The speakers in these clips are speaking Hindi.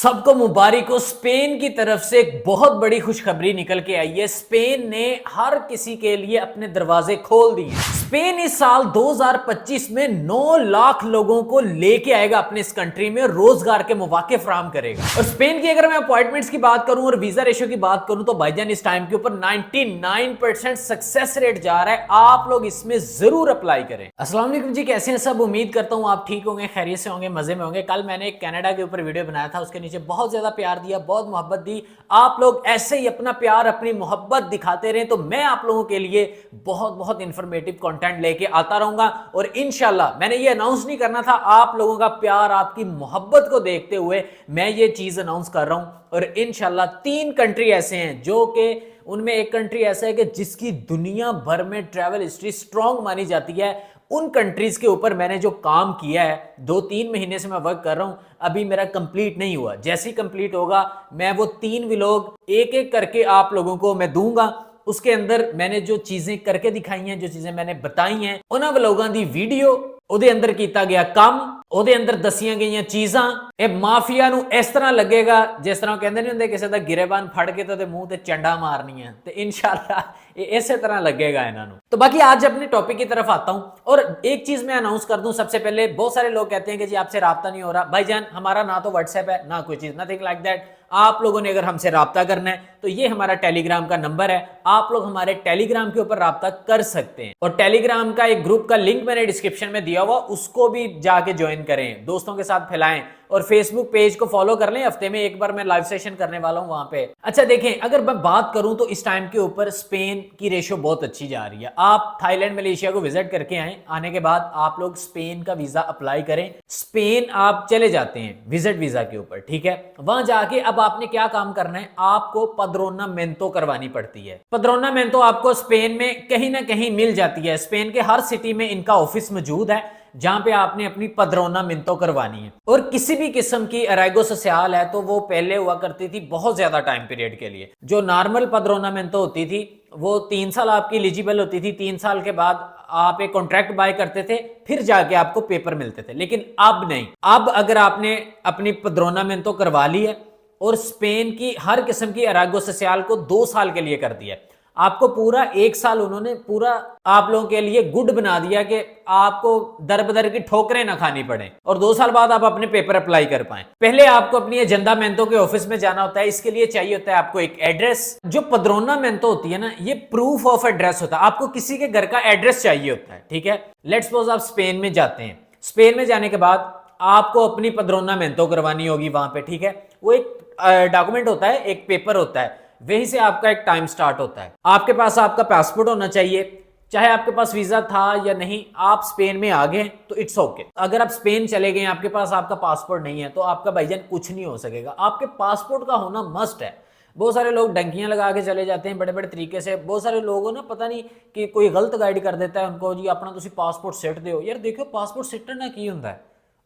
सबको मुबारक हो। स्पेन की तरफ से एक बहुत बड़ी खुशखबरी निकल के आई है। स्पेन ने हर किसी के लिए अपने दरवाजे खोल दिए। स्पेन इस साल 2025 में 9 लाख लोगों को लेके आएगा अपने इस कंट्री में, रोजगार के मौके फराहम करेगा। और स्पेन की अगर मैं अपॉइंटमेंट्स की बात करूं और वीजा रेशियो की बात करूं तो भाईजान इस टाइम के ऊपर 99% सक्सेस रेट जा रहा है। आप लोग इसमें जरूर अप्लाई करें। अस्सलाम वालेकुम जी, कैसे हैं सब? उम्मीद करता हूं आप ठीक होंगे, खैरियत से होंगे, मजे में होंगे। कल मैंने एक कनाडा के ऊपर वीडियो बनाया था, उसके नीचे बहुत ज्यादा प्यार दिया, बहुत मोहब्बत दी। आप लोग ऐसे ही अपना प्यार, अपनी मोहब्बत दिखाते रहें तो मैं आप लोगों के लिए बहुत बहुत इंफॉर्मेटिव कंटेंट लेके आता रहूंगा। और इंशाल्लाह मैंने ये अनाउंस नहीं करना था, आप लोगों का प्यार, आपकी मोहब्बत को देखते हुए मैं ये चीज अनाउंस कर रहा हूं। और इंशाल्लाह 3 कंट्री ऐसे हैं जो कि उनमें एक कंट्री ऐसा है कि जिसकी दुनिया भर में ट्रैवल हिस्ट्री स्ट्रांग मानी जाती है। उन कंट्रीज के ऊपर मैंने जो काम किया है, 2-3 महीने से मैं वर्क कर रहा हूं, अभी मेरा कंप्लीट नहीं हुआ। जैसे ही कंप्लीट होगा मैं वो 3 व्लॉग एक एक करके आप लोगों को मैं दूंगा। उसके अंदर मैंने जो चीजें करके दिखाई हैं, जो चीजें मैंने बताई हैं, उन व्लॉगां दी वीडियो ਉਹਦੇ अंदर कीता गया काम, ਉਹਦੇ अंदर दसियां गई चीज़ां, ਇਹ ਮਾਫੀਆ ਨੂੰ ਇਸ ਤਰ੍ਹਾਂ ਲੱਗੇਗਾ ਜਿਸ ਤਰ੍ਹਾਂ ਕਹਿੰਦੇ ਨਹੀਂ ਹੁੰਦੇ ਕਿਸੇ ਦਾ ਗਿਰੇਬਾਨ ਫੜ ਕੇ ਤੇ ਉਹਦੇ ਮੂੰਹ ਤੇ ਚੰਡਾ ਮਾਰਨੀਆਂ, ਤੇ इंशाल्लाह ये इसी तरह लगेगा इन्होंने। तो बाकी आज अपने टॉपिक की तरफ आता हूं। और एक चीज मैं अनाउंस कर दूं सबसे पहले, बहुत सारे लोग कहते हैं कि जी आपसे राब्ता नहीं हो रहा। भाईजान हमारा ना तो व्हाट्सएप है ना कोई चीज, नथिंग लाइक दैट। आप लोगों ने अगर हमसे राब्ता करना है तो ये हमारा टेलीग्राम का नंबर है, आप लोग हमारे टेलीग्राम के ऊपर राब्ता कर सकते हैं। और टेलीग्राम का एक ग्रुप का लिंक मैंने डिस्क्रिप्शन में दिया हुआ, उसको भी जाके ज्वाइन करें, दोस्तों के साथ फैलाएं। और फेसबुक पेज को फॉलो कर लें, हफ्ते में एक बार मैं लाइव सेशन करने वाला हूं वहां पे। अच्छा देखें, अगर मैं बात करूं तो इस टाइम के ऊपर स्पेन की रेशियो बहुत अच्छी जा रही है। आप थाईलैंड मलेशिया को विजिट करके आए, आने के बाद आप लोग स्पेन का वीजा अप्लाई करें। स्पेन आप चले जाते हैं विजिट वीजा के ऊपर, ठीक है। वहां जाके अब आपने क्या काम करना है, आपको पद्रोनामेंतो करवानी पड़ती है। पद्रोनामेंतो आपको स्पेन में कहीं ना कहीं मिल जाती है। स्पेन के हर सिटी में इनका ऑफिस मौजूद है जहां पे आपने अपनी पद्रोनामेंतो करवानी है। और किसी भी किस्म की अराइगो सोशल है तो वो पहले हुआ करती थी बहुत ज्यादा टाइम पीरियड के लिए। जो नॉर्मल पद्रोनामेंतो होती थी वो 3 साल आपकी एलिजिबल होती थी। 3 साल के बाद आप एक कॉन्ट्रैक्ट बाय करते थे, फिर जाके आपको पेपर मिलते थे। लेकिन अब नहीं, अब अगर आपने अपनी पद्रोनामेंतो करवा ली है और स्पेन की हर किस्म की अराइगो सोशल को 2 साल के लिए कर दिया, आपको पूरा 1 साल उन्होंने पूरा आप लोगों के लिए गुड बना दिया कि आपको दर बदर की ठोकरें ना खानी पड़े और 2 साल बाद आप अपने पेपर अप्लाई कर पाएं। पहले आपको अपनी अजेंडामेंतो के ऑफिस में जाना होता है। इसके लिए चाहिए होता है आपको एक एड्रेस। जो पद्रोनामेंतो होती है ना, ये प्रूफ ऑफ एड्रेस होता है। आपको किसी के घर का एड्रेस चाहिए होता है, ठीक है। लेट्स सपोज आप स्पेन में जाते हैं, स्पेन में जाने के बाद आपको अपनी पद्रोनामेंतो करवानी होगी वहां पे, ठीक है। वो एक डॉक्यूमेंट होता है, एक पेपर होता है, वहीं से आपका एक टाइम स्टार्ट होता है। आपके पास आपका पासपोर्ट होना चाहिए, चाहे आपके पास वीजा था या नहीं। आप स्पेन में आ गए तो इट्स ओके। अगर आप स्पेन चले गए, आपके पास आपका पासपोर्ट नहीं है तो आपका भाईजान कुछ नहीं हो सकेगा। आपके पासपोर्ट का होना मस्ट है। बहुत सारे लोग डंकियां लगा के चले जाते हैं बड़े बड़े तरीके से। बहुत सारे लोगों ना पता नहीं कि कोई गलत गाइड कर देता है उनको, जी अपना तुसी पासपोर्ट सेट दो। यार देखो, पासपोर्ट सेट ना की होंगे,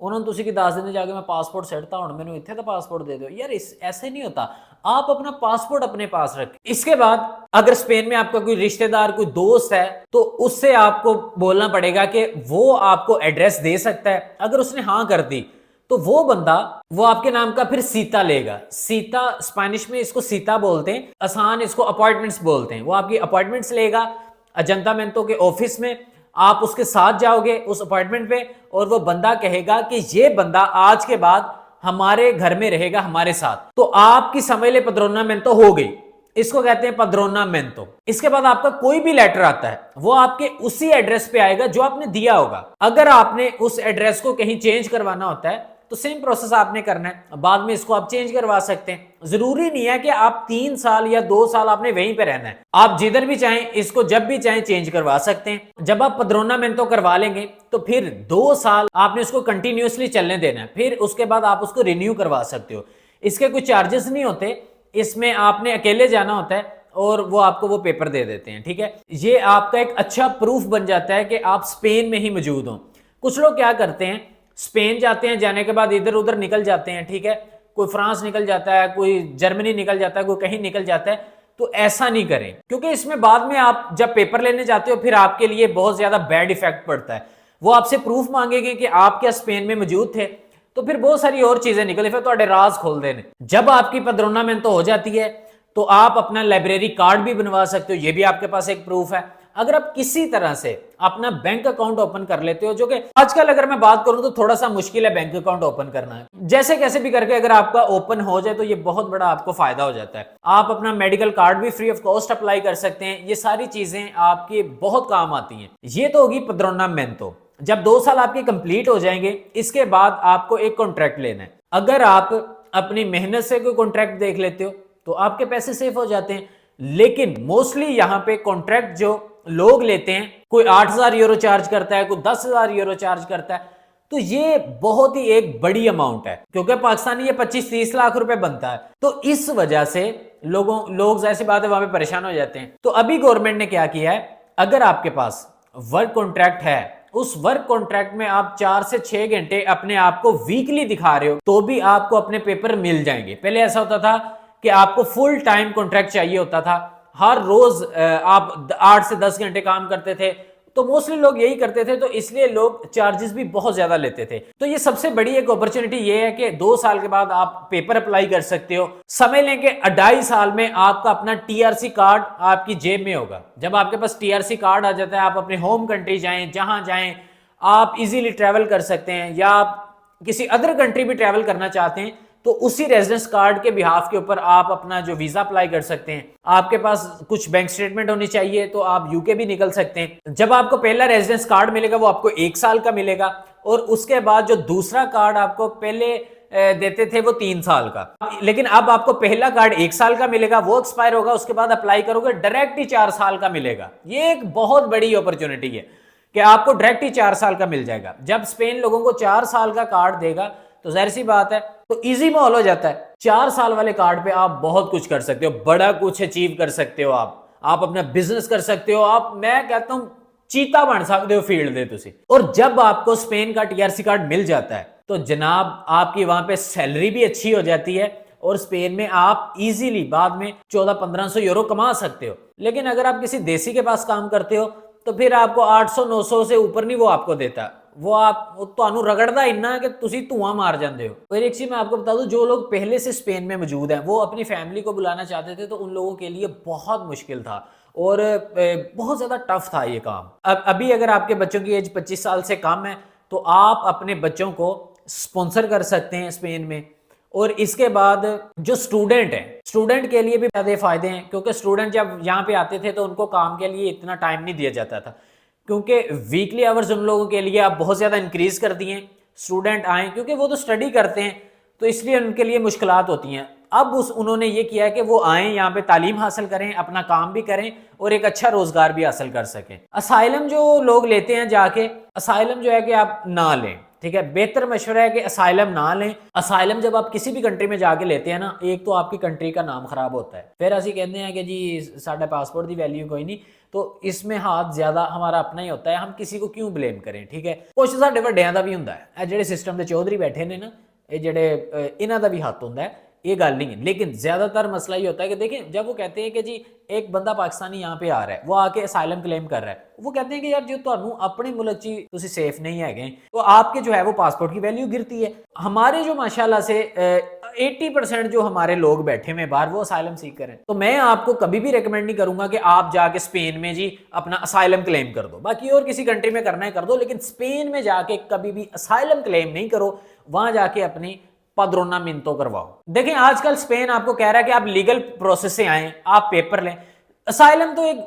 उन्होंने तुसी की 10 दिन जाके मैं पासपोर्ट सेटता हूं, मैंने इतने तो पासपोर्ट दे दो। यार ऐसे नहीं होता। आप अपना पासपोर्ट अपने पास रखें। इसके बाद अगर स्पेन में आपका कोई रिश्तेदार, कोई दोस्त है तो उससे आपको बोलना पड़ेगा कि वो आपको एड्रेस दे सकता है। अगर उसने हाँ कर दी तो वो बंदा वो आपके नाम का फिर सीता लेगा। सीता स्पेनिश में इसको सीता बोलते हैं, आसान इसको अपॉइंटमेंट्स बोलते हैं। वो आपकी अपॉइंटमेंट्स लेगा अजेंडामेंतो के ऑफिस में, आप उसके साथ जाओगे उस अपॉइंटमेंट पे और वो बंदा कहेगा कि ये बंदा आज के बाद हमारे घर में रहेगा हमारे साथ, तो आपकी समझ ले पद्रोनामेंतो हो गई। इसको कहते हैं पद्रोनामेंतो। इसके बाद आपका कोई भी लेटर आता है वो आपके उसी एड्रेस पे आएगा जो आपने दिया होगा। अगर आपने उस एड्रेस को कहीं चेंज करवाना होता है तो सेम प्रोसेस आपने करना है, बाद में इसको आप चेंज करवा सकते हैं। जरूरी नहीं है कि आप 3 साल या 2 साल आपने वहीं पे रहना है। आप जिधर भी चाहें इसको जब भी चाहें चेंज करवा सकते हैं। जब आप पद्रोनामेंतो करवा लेंगे तो फिर 2 साल आपने उसको कंटिन्यूअसली चलने देना है, फिर उसके बाद आप उसको रिन्यू करवा सकते हो। इसके कोई चार्जेस नहीं होते, इसमें आपने अकेले जाना होता है और वो आपको वो पेपर दे देते हैं, ठीक है। ये आपका एक अच्छा प्रूफ बन जाता है कि आप स्पेन में ही मौजूद हो। कुछ लोग क्या करते हैं, स्पेन जाते हैं, जाने के बाद इधर उधर निकल जाते हैं, ठीक है। कोई फ्रांस निकल जाता है, कोई जर्मनी निकल जाता है, कोई कहीं निकल जाता है। तो ऐसा नहीं करें, क्योंकि इसमें बाद में आप जब पेपर लेने जाते हो फिर आपके लिए बहुत ज्यादा बैड इफेक्ट पड़ता है। वो आपसे प्रूफ मांगेंगे कि आप क्या स्पेन में मौजूद थे, तो फिर बहुत सारी और चीजें निकली, फिर ਤੁਹਾਡੇ राज खोल देने। जब आपकी पदरोना मेहनत हो जाती है तो आप अपना लाइब्रेरी कार्ड भी बनवा सकते हो, ये भी आपके पास एक प्रूफ है। अगर आप किसी तरह से अपना बैंक अकाउंट ओपन कर लेते हो, जो कि आजकल अगर मैं बात करूं तो थोड़ा सा मुश्किल है बैंक अकाउंट ओपन करना है, जैसे कैसे भी करके अगर आपका ओपन हो जाए तो ये बहुत बड़ा आपको फायदा हो जाता है। आप अपना मेडिकल कार्ड भी फ्री ऑफ कॉस्ट अप्लाई कर सकते हैं, ये सारी चीजें आपके बहुत काम आती हैं। ये तो होगी पदरोना मेहनत। जब 2 साल आपके कंप्लीट हो जाएंगे, इसके बाद आपको एक कॉन्ट्रैक्ट लेना है। अगर आप अपनी मेहनत से कोई कॉन्ट्रैक्ट देख लेते हो तो आपके पैसे सेफ हो जाते हैं, लेकिन मोस्टली यहां पे कॉन्ट्रैक्ट जो लोग लेते हैं, कोई 8,000 यूरो चार्ज करता है, कोई 10,000 यूरो चार्ज करता है, तो ये बहुत ही एक बड़ी अमाउंट है, क्योंकि पाकिस्तानी ये 25-30 लाख रुपए बनता है। तो इस वजह से लोग ऐसी बात है वहां पे परेशान हो जाते हैं। तो अभी गवर्नमेंट ने क्या किया है, अगर आपके पास वर्क कॉन्ट्रैक्ट है, उस वर्क कॉन्ट्रैक्ट में आप 4 से 6 घंटे अपने आप को वीकली दिखा रहे हो तो भी आपको अपने पेपर मिल जाएंगे। पहले ऐसा होता था कि आपको फुल टाइम कॉन्ट्रैक्ट चाहिए होता था, हर रोज आप 8 से 10 घंटे काम करते थे, तो मोस्टली लोग यही करते थे, तो इसलिए लोग चार्जेस भी बहुत ज्यादा लेते थे। तो ये सबसे बड़ी एक अपॉर्चुनिटी ये है कि 2 साल के बाद आप पेपर अप्लाई कर सकते हो। समझ लें कि 2.5 साल में आपका अपना टीआरसी कार्ड आपकी जेब में होगा। जब आपके पास टीआरसी कार्ड आ जाता है, आप अपने होम कंट्री जाएं, जहां जाएं आप इजीली ट्रैवल कर सकते हैं, या आप किसी अदर कंट्री भी ट्रैवल करना चाहते हैं तो उसी रेजिडेंस कार्ड के बिहाफ के ऊपर आप अपना जो वीजा अप्लाई कर सकते हैं। आपके पास कुछ बैंक स्टेटमेंट होनी चाहिए तो आप यूके भी निकल सकते हैं। जब आपको पहला रेजिडेंस कार्ड मिलेगा वो आपको 1 साल का मिलेगा, और उसके बाद जो दूसरा कार्ड आपको पहले देते थे वो 3 साल का, लेकिन अब आपको पहला कार्ड 1 साल का मिलेगा, वो एक्सपायर होगा, उसके बाद अप्लाई करोगे डायरेक्ट ही 4 साल का मिलेगा। ये एक बहुत बड़ी अपॉर्चुनिटी है कि आपको डायरेक्ट ही 4 साल का मिल जाएगा। जब स्पेन लोगों को 4 साल का कार्ड देगा तो जाहिर सी बात है तो इजी माहौल हो जाता है। 4 साल वाले कार्ड पे आप बहुत कुछ कर सकते हो, बड़ा कुछ अचीव कर सकते हो, आप अपना बिजनेस कर सकते हो, आप मैं कहता हूं चीता बन सकते हो फील्ड दे तुसी। और जब आपको स्पेन का टीआरसी कार्ड मिल जाता है तो जनाब आपकी वहां पे सैलरी भी अच्छी हो जाती है, और स्पेन में आप इजीली बाद में 1400-1500 यूरो कमा सकते हो। लेकिन अगर आप किसी देसी के पास काम करते हो तो फिर आपको 800-900 से ऊपर नहीं वो आपको देता, वो आप तो रगड़दा इन्ना है कि तुसी धुआं मार जाते हो। और एक चीज मैं आपको बता दूं, जो लोग पहले से स्पेन में मौजूद हैं वो अपनी फैमिली को बुलाना चाहते थे तो उन लोगों के लिए बहुत मुश्किल था और बहुत ज्यादा टफ था ये काम। अब अभी अगर आपके बच्चों की एज 25 साल से कम है तो आप अपने बच्चों को स्पॉन्सर कर सकते हैं स्पेन में। और इसके बाद जो स्टूडेंट है, स्टूडेंट के लिए भी ज्यादा फायदे हैं, क्योंकि स्टूडेंट जब यहाँ पे आते थे तो उनको काम के लिए इतना टाइम नहीं दिया जाता था, क्योंकि वीकली आवर्स उन लोगों के लिए आप बहुत ज्यादा इंक्रीज कर दिए। स्टूडेंट आए क्योंकि वो तो स्टडी करते हैं तो इसलिए उनके लिए मुश्किलात होती हैं। अब उन्होंने ये किया है कि वो आए यहाँ पे तालीम हासिल करें, अपना काम भी करें और एक अच्छा रोजगार भी हासिल कर सकें। असाइलम जो लोग लेते हैं जाके, असाइलम जो है कि आप ना लें, ठीक है, बेहतर मशवरा है कि असाइलम ना लें। असाइलम जब आप किसी भी कंट्री में जाके लेते हैं ना, एक तो आपकी कंट्री का नाम खराब होता है, फिर असं कहते हैं कि जी साडा पासपोर्ट की वैल्यू कोई नहीं, तो इसमें हाथ ज्यादा हमारा अपना ही होता है, हम किसी को क्यों ब्लेम करें। ठीक है, कुछ साडे वड्डियां दा भी हुंदा है, ਜਿਹੜੇ सिस्टम के चौधरी बैठे ने ना, ये ਜਿਹੜੇ इन्हां दा भी हाथ होंदा है, ये गल नहीं है। लेकिन ज्यादातर मसला ये होता है कि देखें, जब वो कहते हैं कि जी एक बंदा पाकिस्तानी यहाँ पे आ रहा है, वो आके असाइलम क्लेम कर रहा है, वो कहते हैं कि यार जो तुहानू अपने मुल्क ची तुसी सेफ नहीं है तो आपके जो है वो पासपोर्ट की वैल्यू गिरती है। हमारे जो माशाल्लाह से 80% जो हमारे लोग बैठे हुए बाहर वो असाइलम सीकर हैं। तो मैं आपको कभी भी रिकमेंड नहीं करूंगा कि आप जाके स्पेन में जी अपना असाइलम क्लेम कर दो, बाकी और किसी कंट्री में करना है कर दो, लेकिन स्पेन में जाके कभी भी असाइलम क्लेम नहीं करो, वहां जाके अपनी पदरोना मिन्तो करवाओ। देखें आजकल स्पेन आपको कह रहा है कि आप लीगल प्रोसेस से आए, आप पेपर लें। असाइलम तो एक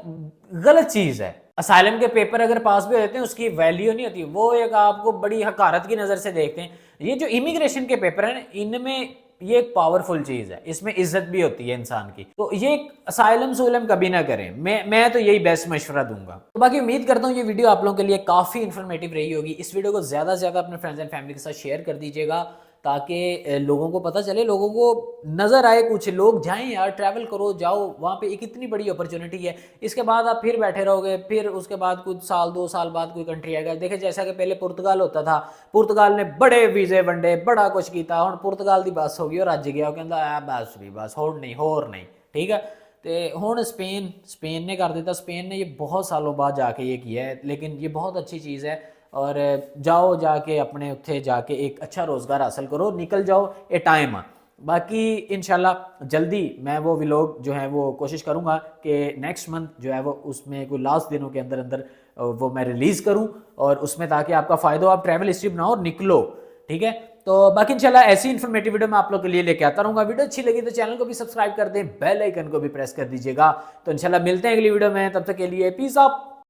गलत चीज है, असाइलम के पेपर अगर पास भी होते हैं उसकी वैल्यू नहीं होती, वो एक आपको बड़ी हकारत की नजर से देखते हैं। ये जो इमिग्रेशन के पेपर है इनमें ये एक पावरफुल चीज है, इसमें इज्जत भी होती है इंसान की। तो ये असाइलम सोलम कभी ना करें, मैं तो यही बेस्ट मशवरा दूंगा। तो बाकी उम्मीद करता हूँ ये वीडियो आप लोगों के लिए काफी इन्फॉर्मेटिव रही होगी। इस वीडियो को ज्यादा से ज्यादा अपने फ्रेंड्स एंड फैमिली के साथ शेयर कर दीजिएगा ताकि लोगों को पता चले, लोगों को नजर आए, कुछ लोग जाएं यार, ट्रैवल करो, जाओ वहाँ पे, एक इतनी बड़ी अपॉर्चुनिटी है। इसके बाद आप फिर बैठे रहोगे, फिर उसके बाद कुछ साल 2 साल बाद कोई कंट्री आएगा। देखे जैसा कि पहले पुर्तगाल होता था, पुर्तगाल ने बड़े वीजे वंडे, बड़ा कुछ किया, हुण पुर्तगाल की बस होगी और अज गया कहता बस भी बस होर नहीं, ठीक है। तो हुण स्पेन ने कर दिता, स्पेन ने ये बहुत सालों बाद जाके ये किया है, लेकिन ये बहुत अच्छी चीज़ है। और जाओ जाके अपने उत्थे जाके एक अच्छा रोज़गार हासिल करो, निकल जाओ ए टाइम आ। बाकी इंशाल्लाह जल्दी मैं वो व्लॉग जो है वो कोशिश करूँगा कि नेक्स्ट मंथ जो है वो उसमें कोई लास्ट दिनों के अंदर अंदर वो मैं रिलीज़ करूँ, और उसमें ताकि आपका फ़ायदा हो, आप ट्रैवल हिस्ट्री बनाओ और निकलो, ठीक है। तो बाकी इंशाल्लाह ऐसी इन्फॉर्मेटिव वीडियो मैं आप लोग के लिए लेके आता रहूँगा। वीडियो अच्छी लगी तो चैनल को भी सब्सक्राइब कर दें, बेल आइकन को भी प्रेस कर दीजिएगा। तो इंशाल्लाह मिलते हैं अगली वीडियो में, तब तक के लिए पीस अप।